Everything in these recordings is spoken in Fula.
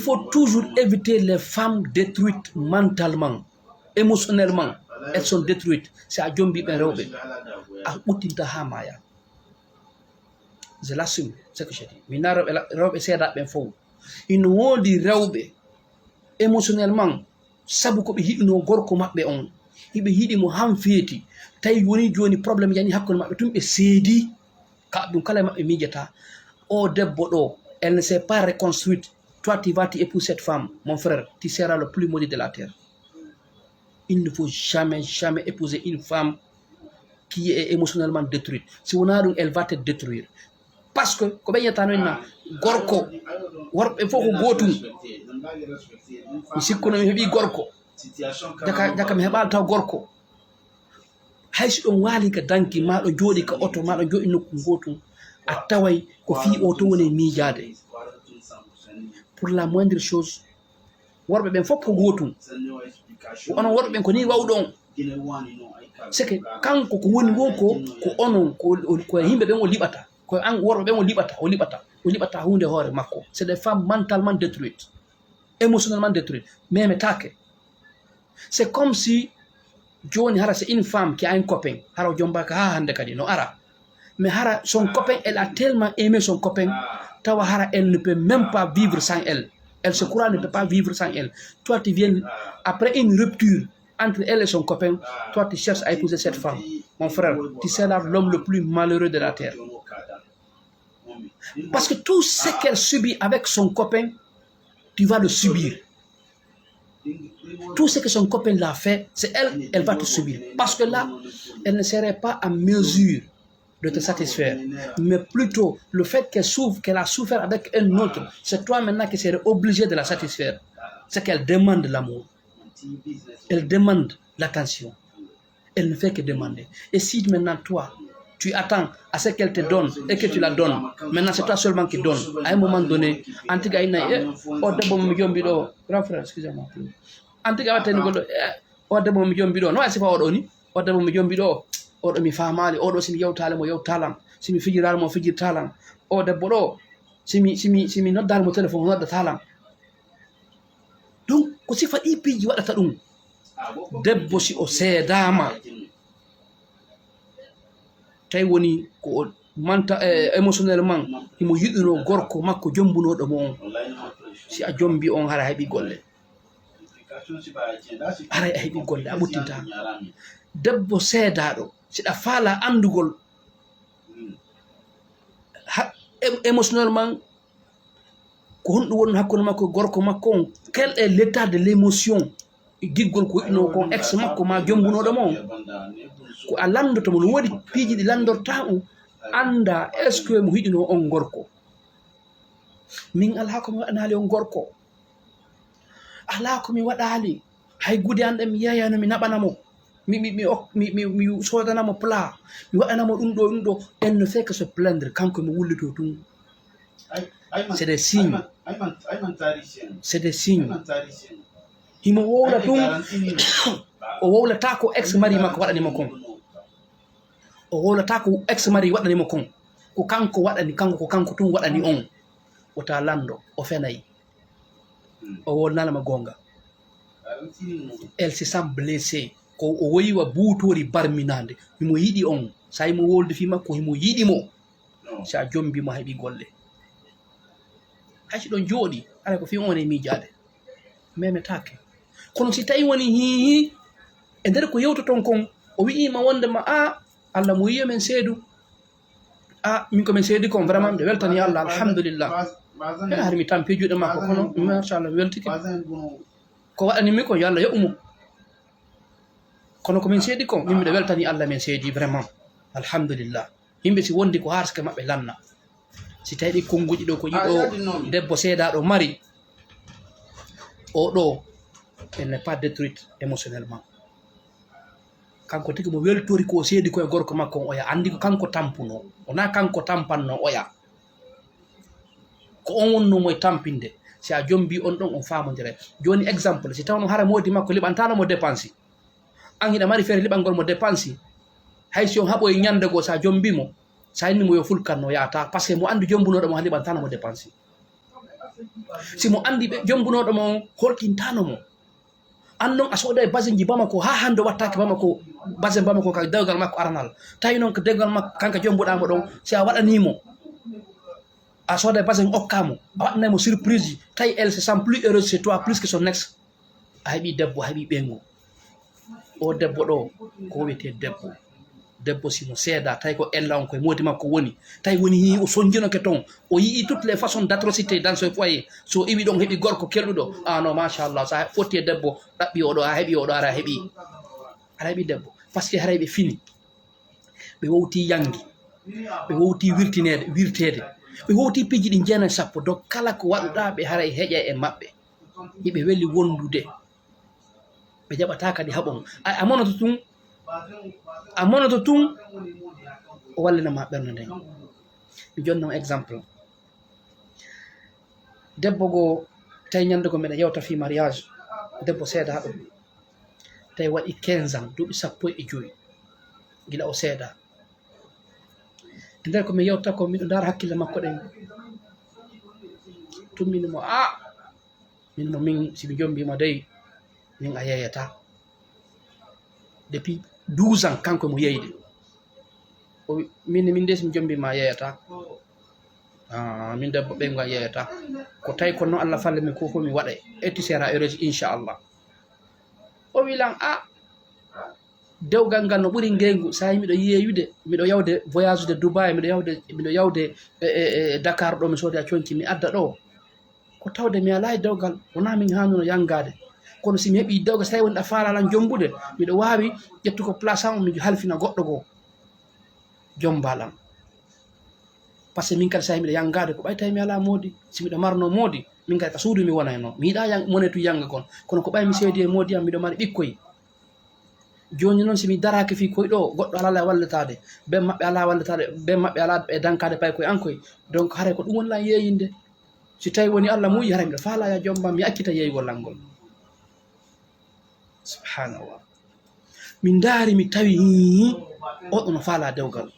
faut toujours éviter les femmes détruites mentalement, émotionnellement. Elles sont détruites. C'est à Djombi Ben Rewbe. À Outinta Hamaya. Je l'assume, c'est ce que je dis. Mina Rewbe c'est là ben faux. Il nous dit Rewbe émotionnellement. Sabu ko be hidino gorko mabbe on. Hibe hidi mo hamfeti. Tay woni joni problème yani hakkol mabbe tum be seedi. Ka dum kala mabbe mijata. O debbo do, elle ne s'est pas reconstruite. Toi, tu vas t'épouser cette femme, mon frère, tu seras le plus maudit de la terre. Il ne faut jamais épouser une femme qui est émotionnellement détruite. Si on a donc, elle va te détruire. Parce que, comme il y a un gorko, il faut que gotum. Si on a gorko, daka mi hebal taw gorko. Haysi on wali ka danki ma do jodi ka auto ma do jodi nokku gotum. A taway ko fi auto woni mijade. Pour la moindre chose, worbe ben fop ko gotum. Onon worbe ben ko ni wawdon. C'est que kanko ko woni wonko ko onon ko himbe ben o libata. Ko an worbe ben o libata hunde hore makko. C'est des femmes mentalement détruites, émotionnellement détruites, même take. C'est comme si Johnny Hara c'est une femme qui a un copain. Hara jomba ka ha hande kadi no ara. Mais Hara son copain, elle a tellement aimé son copain. Tawa Hara, elle ne peut même pas vivre sans elle. Elle se croit ne peut pas vivre sans elle. Toi, tu viens, après une rupture entre elle et son copain, toi, tu cherches à épouser cette femme. Mon frère, tu seras l'homme le plus malheureux de la terre. Parce que tout ce qu'elle subit avec son copain, tu vas le subir. Tout ce que son copain l'a fait, c'est elle, elle va te subir. Parce que là, elle ne serait pas à mesure de te satisfaire, mais plutôt le fait qu'elle a souffert avec un autre, c'est toi maintenant qui serais obligé de la satisfaire. C'est qu'elle demande l'amour, elle demande l'attention, elle ne fait que demander. Et si maintenant toi, tu attends à ce qu'elle te donne et que tu la donnes, maintenant c'est toi seulement qui donne. À un moment donné, Antiga grand frère, excusez-moi. Antiga non, c'est pas Odoni, oɗo mi famali oɗo simi yewtale mo yewtalam simi fijiral mo fijirtalam o debbo ɗo simi noddal mo téléphone noddatalam. Donc ko sifa ɗi piiji waɗata ɗum. Debbo si o seedama tawi woni ko manta émotionnellement himo yiɗino gorko makko jombunoɗo mo on, si a jombi on hara heɓi golle, hara a heɓi golle a ɓuttinta. Debbo seedaɗo siɗa faala andugol émotionnellement ko honɗum woni hakkude makko gorko makko on, quel est l'état de l'émotion giggol ko yiɗino kon ex makko ma jombunoɗo mo ko a landotomo no woodi piiji ɗi landorta on anda est ce que mo yiɗino on gorko. Min ala ko mi waɗanali on gorko, ala ko mi waɗali, hay gude an ɗe mi yeyano mi naɓanamo, mi sodanamo plat, mi waɗanamo ɗum ɗo. Elle ne fait que se plaindre kanko mi wullito tum. C'est des signes, c'est des signes. Himo wowla tum o wowlata ko ex mari makko waɗanimo kon, o wowlata ko ex mari waɗanimo kon, ko kanko waɗani kanko, ko kanko tum waɗani on. Wota lando o fenayi o wolnalama gonga. Elle se sent blessée ko o woyiwa buutori barminande himo yiɗi on. Sa himo wolde fi makko himo yiɗimo, sa jombimo heɓi golle haysi ɗon jooɗi ara ko fi on e miijade memetake. Kono si tawi woni hihi e nder ko yewtoton kon o wi'ima wondema a Allah mo yiya men seedu, a min ko men seedi kon vraiment ɓe weltani Allah alhamdulillah. Har mi tampi juuɗe makko kono machallah weltiki ko waɗanimi ko yo Allah yoɓumo. Kono ko min seedi ko min miɗe weltani Allah min seedi vraiment alhamdulillah. Yimɓe si wondi ko harske maɓɓe lanna, si tawi ɗi konnguji ɗo ko yiɗo debbo seedaɗo mari o ɗo, elle n'est pas détruite émotionnellement. Kanko tigi mo weltori ko seedi koye gorko makko on oya andi ko kanko tampuno, wona kanko tampanno oya, ko on wonno moye tampinde. Si a jombi on ɗon on famodire. Joni exemple si tawno hara modi makko liɓantanomo dépense, an hiɗa mari feere liɓangol mo dépense, haysi on haɓoye ñande goo sa jombimo sa innimo yo fulkanno yata, par ce que mo andi jombunoɗo mo ha liɓantanomo dépense. simo andi ɓe jombunoɗo mo holtintano mo an noon a sooda e basin ji bamako ha hande wattake bamako basin bamako ka dewgal makko aranal tawi noon ko dewgal makko kanka jombuɗamo ɗon si a waɗanimo a sooda e basin okkamo a waɗanaymo surprise ji tawi elle se sent plus heureuse chez toi plus que son ex a heeɓi debbo a heeɓi ɓengu o debbo ɗo ko wiyete debbo simo seeda tawi ko ella on koye modi makko woni tawi woni hi o sonjinoke toon o yii toutes les façons d' atrocité dans ce foyer so iwi ɗon heeɓi gorko kelɗuɗo non machallah sa fotti e debbo ɗaɓɓi oɗo a heeɓi oɗo ara heeɓi debbo par ce que haray ɓe fini ɓe wowti yangi ɓe wowti wirtede ɓe wowti piji ɗi jeenayi sappo donc kala ko waɗuɗa ɓe haray heƴa e maɓɓe yiɓe weli wondude ɓe jaɓata kadi haɓon a monoto tun o wallinama ɓernde nden mi jonnama exemple debbo goo tawi ñande ko mbiɗa yewta fi mariage debbo seedaɗo tawi waɗi 15 ans duuɓi 15 gila o seeda e nder komi yewta ko miɗo ndara hakkille makko ɗen tumminimo minmo min simi jombima dey min a yeyata depuis 12 ans kanko mo yeyde o min de simi jombima a yeyata min debbo ɓengo a yeyata ko tawi ko noon Allah falle mi ko fof mi waɗa et tu seras heureuse inchallah o wilan dewgal ngal no ɓuuri ngengu sa yi miɗo yeeyude miɗo yawde voyage de Dubai miɗo yawde Dakar ɗo mi soodi a conki mi adda ɗo ko tawde mi ala e dewgal wona min hannuno yangade kono simi heeɓi dewgal so tawi woni ɗa faalalan jombude miɗo wawi ƴettuko place am mi halfina goɗɗo goo jombalam par ce que min kadi sa yi miɗo yangade ko ɓay tawi mi ala moodi si miɗo marno moodi min kadi ka suudu mi wonayno mi yiɗa monetu yanga kon kono ko ɓay mi seedi e moodi am miɗo mari ɓikkoye joni noon simi daraki fi koye ɗo goɗɗo alala e walletade ben maɓɓe ala walletade ben maɓɓe ala e dankade pay koye an koye donc haray ko ɗum wonla yeeyinde si tawi woni Allah muuyi haray miɗo faala ya jombam mi accita yeeygol langol subhanallah min daari mi tawi oɗo no faala dewgal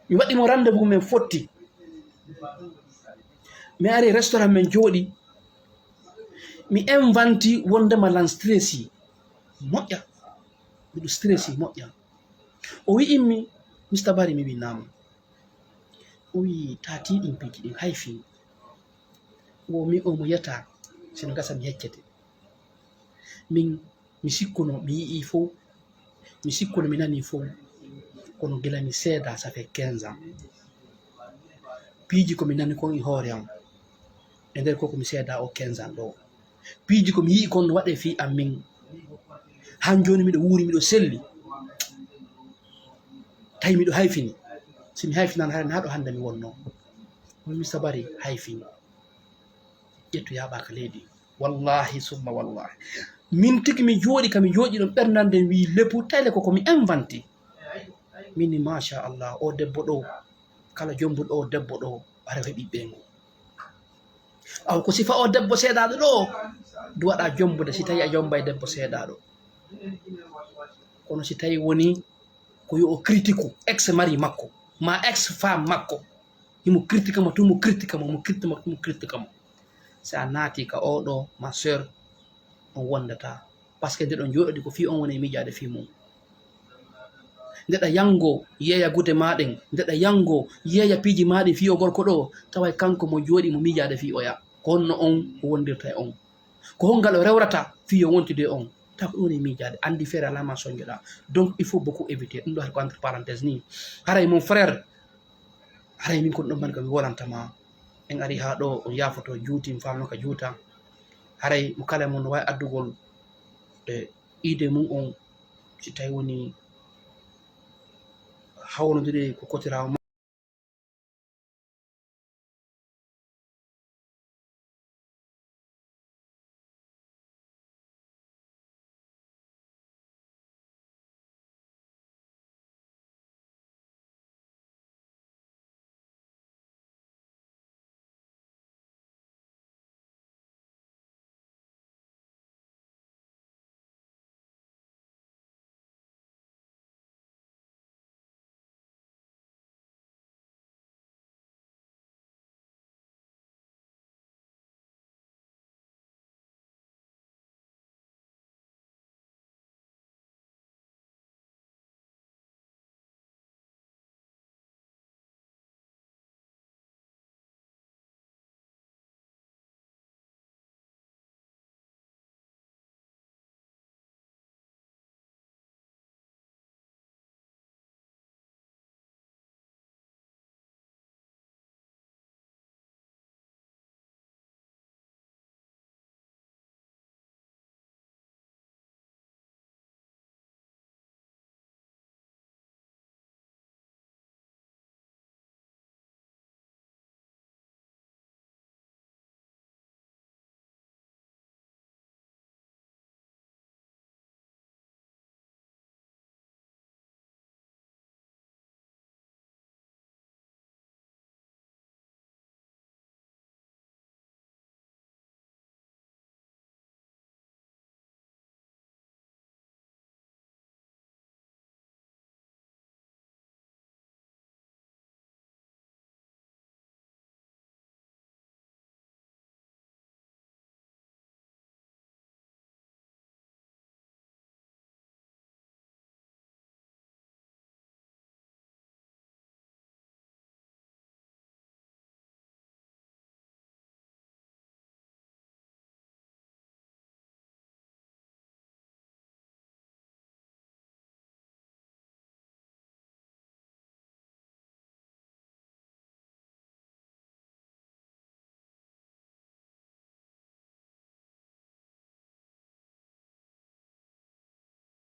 mi waɗimo rendez-vous men fotti mi ari restaurant men jooɗi mi invanti wondema lan stressi moƴƴa miɗo stressi moƴƴa o wi'inmi Mr Barry mi winama o wi tati ɗin piji ɗin hayfi mi o mo yetta sino gasa mi heccete min mi sikkuno mi yii fof mi sikkuno mi nani fof kono gila mi seeda ça fait 15 ans piiji komi nani kon e hoore am e nder koko mi seeda o 15 ans ɗo piiji komi yii kon no waɗe fi am min han joni miɗo wuuri miɗo selli tawi miɗo hayfini somi hayfinan haren haɗo hande mi wonno Mr Barry hayfini ƴettu yaɓaka leydi wallahi summa wallahi min tigi mi jooɗi kami jooɗi ɗon ɓernande wi leppu tayle koko mi invanti minni machallah o debbo ɗo kala jombuɗo o debbo ɗo ara heeɓi ɓengu aw ko sifa o debbo seeɗaɗo ɗo du waɗa jombude si tawi a jombay debbo seeɗaɗo kono si tawi woni ko yo o critique u ex mari makko ma ex femme makko himo critique mo tumo critique mo mo critique mo si a naati ka oɗo ma sœur on wondata par ce que nde ɗon jooɗodi ko fi on woni e miijade fi mum ndeɗa yango yeeya gude maɗen ndeɗa yango yeeya piiji maɗen fi o gorko ɗo taway kanko mo jooɗi mo miijade fi oya ko honno on o wondirta e on ko hongal o rewrata fi o wontide on taw ko ɗum woni miijade andi feere alama soñjoɗa donc il faut beaucoup éviter ɗum ɗo hay ko entre parenthèse ni haray mon frère haray min kon ɗon mani komi wolantama en ari ha ɗo on yafoto juutim famno ka juuta haray mo kala mon no wawi addugol ide mum on si tawi woni hawnodiri ko kotirawo